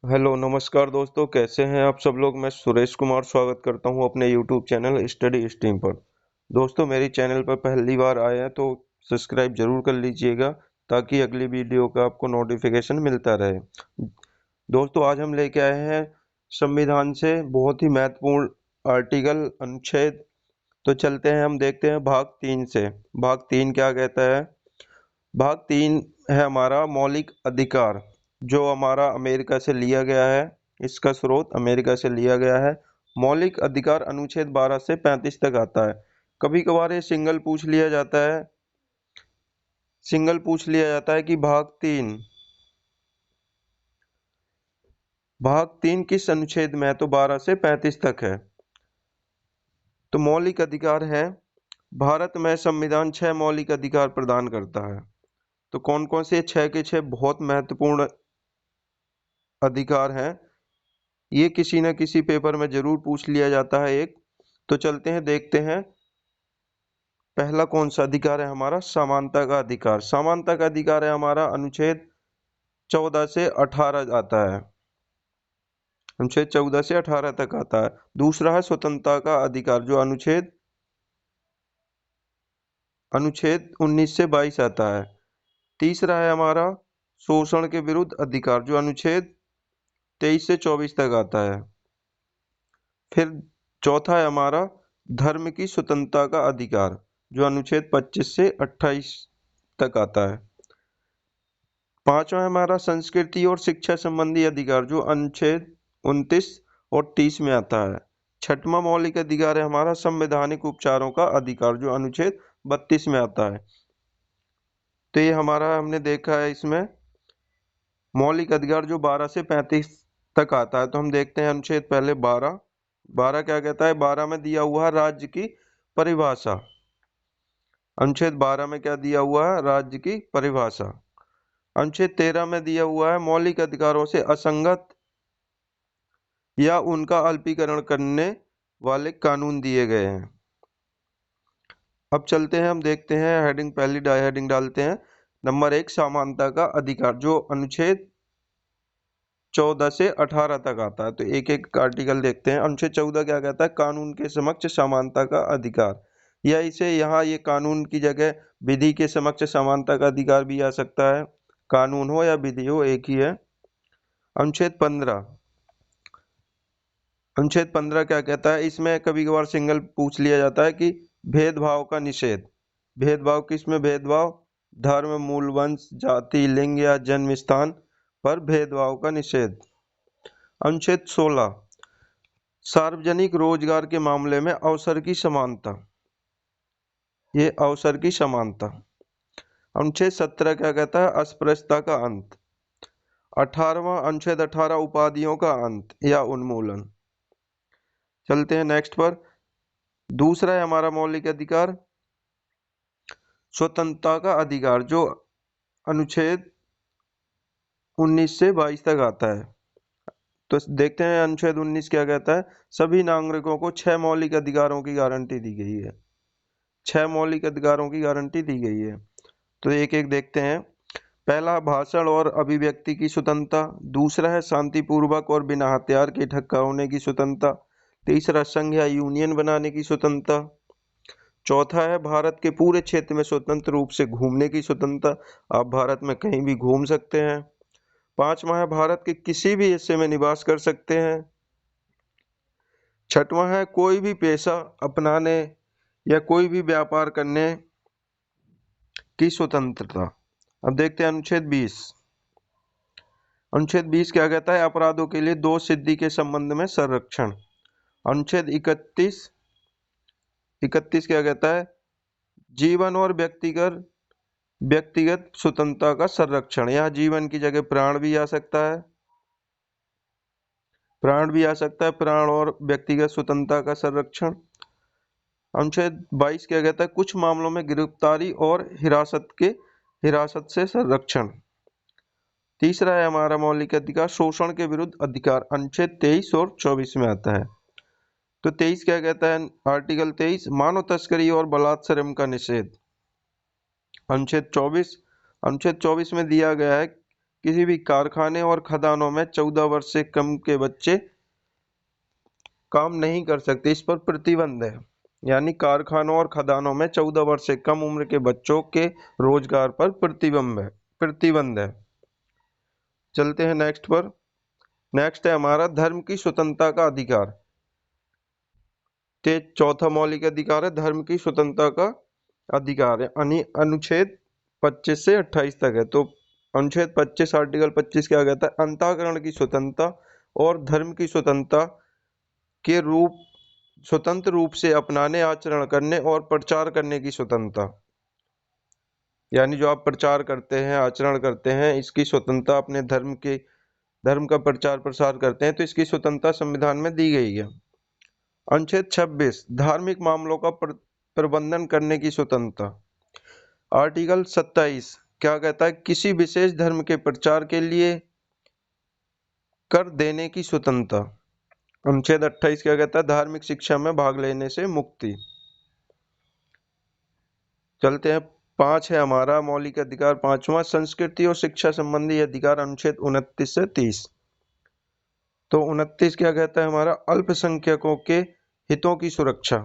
Hello नमस्कार दोस्तों, कैसे हैं आप सब लोग। मैं सुरेश कुमार स्वागत करता हूं अपने यूट्यूब चैनल स्टडी स्ट्रीम पर। दोस्तों, मेरी चैनल पर पहली बार आए हैं तो सब्सक्राइब जरूर कर लीजिएगा ताकि अगली वीडियो का आपको नोटिफिकेशन मिलता रहे। दोस्तों, आज हम लेके आए हैं संविधान से बहुत ही महत्वपूर्ण आर्टिकल अनुच्छेद। तो चलते हैं, हम देखते हैं भाग 3 से। भाग 3 क्या कहता है। भाग 3 है हमारा मौलिक अधिकार, जो हमारा अमेरिका से लिया गया है। इसका स्रोत अमेरिका से लिया गया है। मौलिक अधिकार अनुच्छेद 12 से 35 तक आता है। कभी कभार ये सिंगल पूछ लिया जाता है कि भाग 3 किस अनुच्छेद में है, तो 12 से 35 तक है। तो मौलिक अधिकार है, भारत में संविधान 6 मौलिक अधिकार प्रदान करता है। तो कौन कौन से 6 के 6 बहुत महत्वपूर्ण अधिकार हैं। ये किसी न किसी पेपर में जरूर पूछ लिया जाता है एक। तो चलते हैं, देखते हैं। पहला कौन सा अधिकार है हमारा, समानता का अधिकार। समानता का अधिकार है हमारा अनुच्छेद 14 से 18 आता है। अनुच्छेद 14 से 18 तक आता है। दूसरा है स्वतंत्रता का अधिकार, जो अनुच्छेद अनुच्छेद 19 से 22 आता है। तीसरा है हमारा शोषण के विरुद्ध अधिकार, जो अनुच्छेद 23 से 24 तक आता है। फिर चौथा है हमारा धर्म की स्वतंत्रता का अधिकार, जो अनुच्छेद 25 से 28 तक आता है। पांचवा है हमारा संस्कृति और शिक्षा संबंधी अधिकार, जो अनुच्छेद 29 और 30 में आता है। छठवां मौलिक अधिकार है हमारा संवैधानिक उपचारों का अधिकार, जो अनुच्छेद 32 में आता है। तो ये हमारा हमने देखा है इसमें मौलिक अधिकार जो 12 से 35 तक आता है। तो हम देखते हैं अनुच्छेद पहले 12। 12 क्या कहता है, 12 में दिया हुआ है राज्य की परिभाषा। अनुच्छेद 12 में क्या दिया हुआ है, राज्य की परिभाषा। अनुच्छेद 13 में दिया हुआ है मौलिक अधिकारों से असंगत या उनका अल्पीकरण करने वाले कानून दिए गए हैं। अब चलते हैं, हम देखते हैं हेडिंग, पहली हेडिंग डालते हैं। नंबर 1, समानता का अधिकार, जो अनुच्छेद 14 से 18 तक आता है। तो एक एक आर्टिकल देखते हैं। अनुच्छेद 14 क्या कहता है, कानून के समक्ष समानता का अधिकार। या इसे यहाँ ये कानून की जगह विधि के समक्ष समानता का अधिकार भी आ सकता है। कानून हो या विधि हो, एक ही है। अनुच्छेद 15। अनुच्छेद 15 क्या कहता है, इसमें कभी कभार सिंगल पूछ लिया जाता है कि भेदभाव का निषेध। भेदभाव किसमें, भेदभाव धर्म, मूल, वंश, जाति, लिंग या जन्म स्थान पर भेदभाव का निषेध। अनुच्छेद 16, सार्वजनिक रोजगार के मामले में अवसर की समानता। ये अवसर की समानता। अनुच्छेद 17 क्या कहता है, अस्पृश्यता का अंत। 18वां अनुच्छेद 18, उपाधियों का अंत या उन्मूलन। चलते हैं नेक्स्ट पर। दूसरा है हमारा मौलिक अधिकार स्वतंत्रता का अधिकार, जो अनुच्छेद 19 से 22 तक आता है। तो देखते हैं अनुच्छेद 19 क्या कहता है, सभी नागरिकों को 6 मौलिक अधिकारों की गारंटी दी गई है। 6 मौलिक अधिकारों की गारंटी दी गई है। तो एक एक देखते हैं। पहला, भाषण और अभिव्यक्ति की स्वतंत्रता। दूसरा है शांतिपूर्वक और बिना हथियार के इकट्ठा होने की स्वतंत्रता। तीसरा, संघ या यूनियन बनाने की स्वतंत्रता। चौथा है भारत के पूरे क्षेत्र में स्वतंत्र रूप से घूमने की स्वतंत्रता, आप भारत में कहीं भी घूम सकते हैं। पांचवा है भारत के किसी भी हिस्से में निवास कर सकते हैं। छठवां है कोई भी पेशा अपनाने या कोई भी व्यापार करने की स्वतंत्रता। अब देखते हैं अनुच्छेद 20। अनुच्छेद 20 क्या कहता है, अपराधों के लिए दोष सिद्धि के संबंध में संरक्षण। अनुच्छेद 31 क्या कहता है, जीवन और व्यक्तिगत स्वतंत्रता का संरक्षण। यहाँ जीवन की जगह प्राण भी आ सकता है। प्राण और व्यक्तिगत स्वतंत्रता का संरक्षण। अनुच्छेद 22 क्या कहता है, कुछ मामलों में गिरफ्तारी और हिरासत से संरक्षण। तीसरा है हमारा मौलिक अधिकार शोषण के विरुद्ध अधिकार, अनुच्छेद 23 और 24 में आता है। तो 23 क्या कहता है, आर्टिकल 23, मानव तस्करी और बलात्कार का निषेध। अनुच्छेद 24 में दिया गया है किसी भी कारखाने और खदानों में 14 वर्ष से कम के बच्चे काम नहीं कर सकते, इस पर प्रतिबंध है। यानी कारखानों और खदानों में 14 वर्ष से कम उम्र के बच्चों के रोजगार पर प्रतिबंध है। चलते हैं नेक्स्ट पर। नेक्स्ट है हमारा धर्म की स्वतंत्रता का अधिकार। ते चौथा मौलिक अधिकार है धर्म की स्वतंत्रता का अधिकार है। अनुच्छेद 25 से 28 तक है। तो अनुच्छेद 25 आर्टिकल 25 क्या कहता है? अंतःकरण की स्वतंत्रता और धर्म की स्वतंत्रता के स्वतंत्र रूप से अपनाने, आचरण करने और प्रचार करने की स्वतंत्रता। यानी जो आप प्रचार करते हैं, आचरण करते हैं, इसकी स्वतंत्रता, अपने धर्म का प्रचार प्रसार करते हैं, तो इसकी स्वतंत्रता संविधान में दी गई है। अनुच्छेद 26 धार्मिक मामलों का प्रबंधन करने की स्वतंत्रता। आर्टिकल 27 क्या कहता है? किसी विशेष धर्म के प्रचार के लिए कर देने की स्वतंत्रता। अनुच्छेद 28 क्या कहता है? धार्मिक शिक्षा में भाग लेने से मुक्ति। चलते हैं 5 है हमारा मौलिक अधिकार, पांचवा संस्कृति और शिक्षा संबंधी अधिकार, अनुच्छेद 29 से 30। तो 29 क्या कहता है हमारा? अल्पसंख्यकों के हितों की सुरक्षा।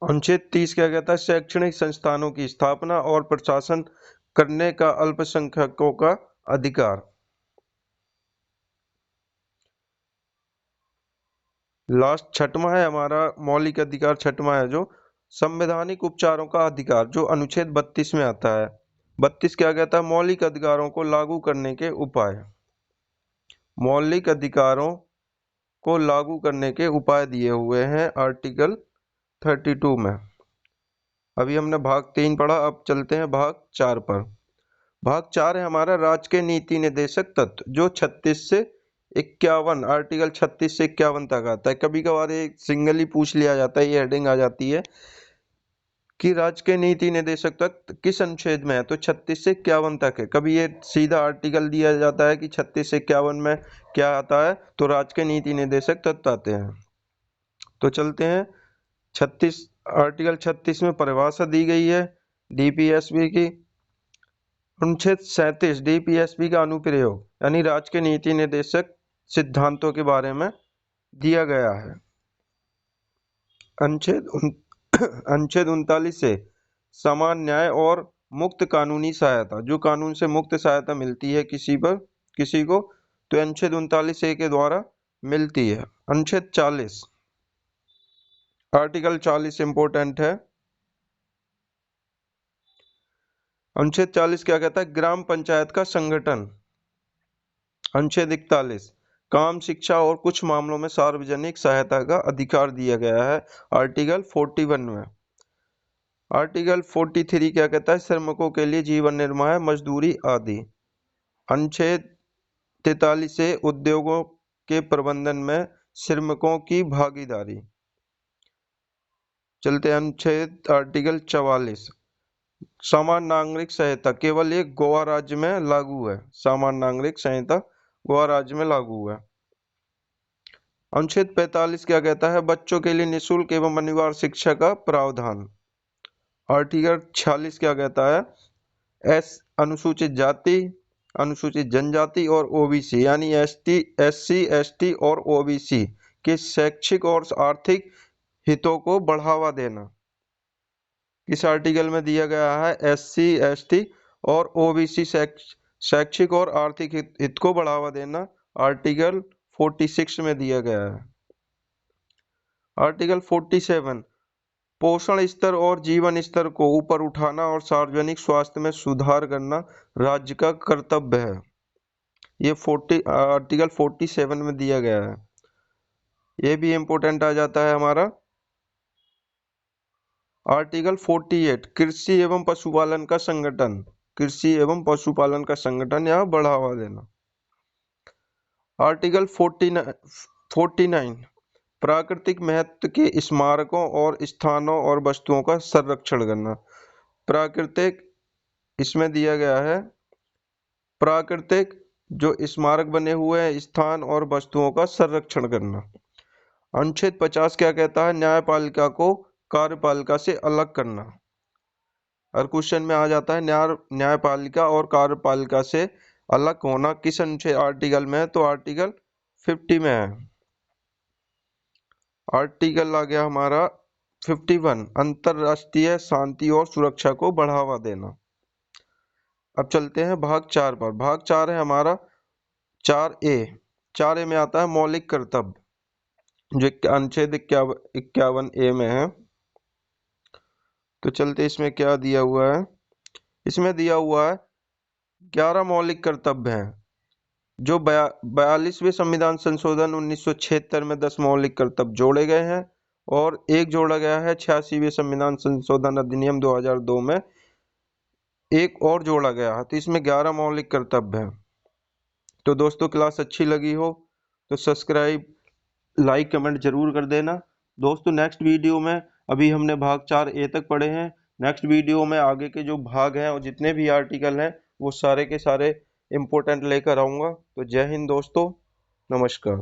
अनुच्छेद 30 क्या कहता है? शैक्षणिक संस्थानों की स्थापना और प्रशासन करने का अल्पसंख्यकों का अधिकार। लास्ट छठवां है हमारा मौलिक अधिकार, छठवां है जो संवैधानिक उपचारों का अधिकार, जो अनुच्छेद 32 में आता है। 32 क्या कहता है? मौलिक अधिकारों को लागू करने के उपाय। मौलिक अधिकारों को लागू करने के उपाय दिए हुए हैं आर्टिकल 32 में। अभी हमने भाग 3 पढ़ा, अब चलते हैं भाग 4 पर। भाग 4 है हमारा राजकीय नीति निर्देशक तत्व, जो 36 से 51, आर्टिकल 36 से 51 तक आता है। कभी कभार एक सिंगल ही पूछ लिया जाता है, ये हेडिंग आ जाती है कि राजकीय नीति निर्देशक तत्व किस अनुच्छेद में है, तो 36 से 51 तक है। कभी ये सीधा आर्टिकल दिया जाता है कि 36 से 51 में क्या आता है, तो राजकीय नीति निर्देशक तत्व आते हैं। तो चलते हैं 36, आर्टिकल 36 में परिभाषा दी गई है डीपीएसबी की। अनुच्छेद 37 डीपीएसबी का अनुप्रयोग, यानी राजकीय नीति निर्देशक सिद्धांतों के बारे में दिया गया है। अनुच्छेद 39 से समान न्याय और मुक्त कानूनी सहायता, जो कानून से मुक्त सहायता मिलती है किसी को, तो अनुच्छेद 39 के द्वारा मिलती है। अनुच्छेद 40, आर्टिकल 40 इंपोर्टेंट है। अनुच्छेद 40 क्या कहता है? ग्राम पंचायत का संगठन। अनुच्छेद 41 काम, शिक्षा और कुछ मामलों में सार्वजनिक सहायता का अधिकार दिया गया है आर्टिकल 41 में। आर्टिकल 43 क्या कहता है? श्रमिकों के लिए जीवन निर्वाह, मजदूरी आदि। अनुच्छेद 43 से उद्योगों के प्रबंधन में श्रमिकों की भागीदारी। चलते अनुच्छेद आर्टिकल 44 समान नागरिक संहिता, केवल ये गोवा राज्य में लागू है। समान नागरिक संहिता गोवा राज्य में लागू है। अनुच्छेद 45 क्या कहता है? बच्चों के लिए निःशुल्क एवं अनिवार्य शिक्षा का प्रावधान। आर्टिकल 46 क्या कहता है? अनुसूचित जाति, अनुसूचित जनजाति और ओबीसी, यानी एससी, एसटी और ओबीसी के शैक्षिक और आर्थिक हितों को बढ़ावा देना। इस आर्टिकल में दिया गया है एससी, एसटी और ओबीसी शैक्षिक और आर्थिक हित को बढ़ावा देना, आर्टिकल 46 में दिया गया है। आर्टिकल 47 पोषण स्तर और जीवन स्तर को ऊपर उठाना और सार्वजनिक स्वास्थ्य में सुधार करना राज्य का कर्तव्य है। ये आर्टिकल 47 में दिया गया है। ये भी इम्पोर्टेंट आ जाता है हमारा आर्टिकल 48 कृषि एवं पशुपालन का संगठन। कृषि एवं पशुपालन का संगठन या बढ़ावा देना। आर्टिकल 49 प्राकृतिक महत्व के स्मारकों और स्थानों और वस्तुओं का संरक्षण करना। प्राकृतिक, इसमें दिया गया है प्राकृतिक जो स्मारक बने हुए हैं, स्थान और वस्तुओं का संरक्षण करना। अनुच्छेद 50 क्या कहता है? न्यायपालिका को कार्यपालिका से अलग करना। हर क्वेश्चन में आ जाता है न्यायपालिका और कार्यपालिका से अलग होना किस अनुच्छेद आर्टिकल में है, तो आर्टिकल 50 में है। आर्टिकल आ गया हमारा 51, अंतरराष्ट्रीय शांति और सुरक्षा को बढ़ावा देना। अब चलते हैं भाग 4 पर। भाग 4 है हमारा 4A। 4A में आता है मौलिक कर्तव्य, जो अनुच्छेद 51A में है। तो चलते इसमें क्या दिया हुआ है। इसमें दिया हुआ है 11 मौलिक कर्तव्य हैं, जो 42वें संविधान संशोधन 1976 में 10 मौलिक कर्तव्य जोड़े गए हैं, और एक जोड़ा गया है 86वें संविधान संशोधन अधिनियम 2002 में, एक और जोड़ा गया है। तो इसमें 11 मौलिक कर्तव्य हैं। तो दोस्तों क्लास अच्छी लगी हो तो सब्सक्राइब, लाइक, कमेंट जरूर कर देना। दोस्तों नेक्स्ट वीडियो में, अभी हमने भाग 4A तक पढ़े हैं, नेक्स्ट वीडियो में आगे के जो भाग हैं और जितने भी आर्टिकल हैं वो सारे के सारे इम्पोर्टेंट लेकर आऊँगा। तो जय हिंद दोस्तों, नमस्कार।